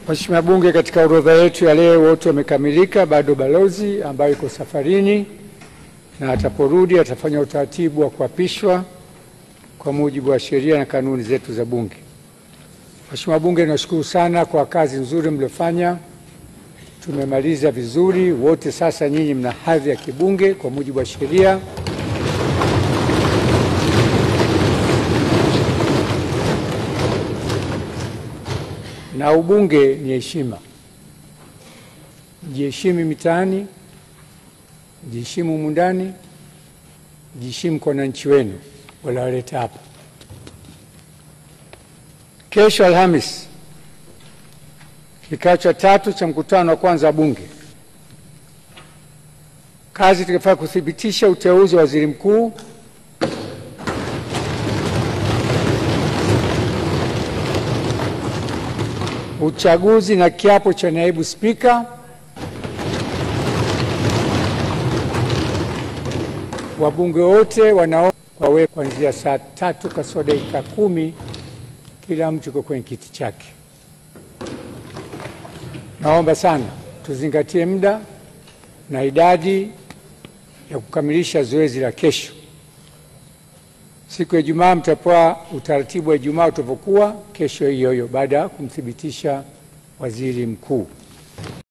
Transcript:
Mheshimiwa Bunge, katika orodha yetu ya leo wote wamekamilika. Bado balozi ambaye yuko safarini na ataporudi atafanya utaratibu wa kuapishwa kwa mujibu wa sheria na kanuni zetu za Bunge. Mheshimiwa Bunge, nashukuru sana kwa kazi nzuri mliofanya. Tumemaliza vizuri wote. Sasa nyinyi mna hadhi ya kibunge kwa mujibu wa sheria. Na ubunge ni heshima. Jiheshimu mitaani, jiheshimu humu ndani, jiheshimu kwa wananchi wenu waliowaleta hapa. Kesho Alhamisi, kikao cha 3 cha mkutano wa kwanza wa Bunge. Kazi itakayofanya kuthibitisha uteuzi wa waziri mkuu, uchaguzi na kiapo cha naibu spika. Wabunge wote wanaomba wawe kuanzia saa 3 kasoro dakika 10, kila mtu yuko kwenye kiti chake. Naomba sana tuzingatie muda na idadi ya kukamilisha zoezi la kesho. Siku ya Ijumaa mtapewa utaratibu wa Ijumaa utakapokuwa kesho hiyo baada ya kumthibitisha waziri mkuu.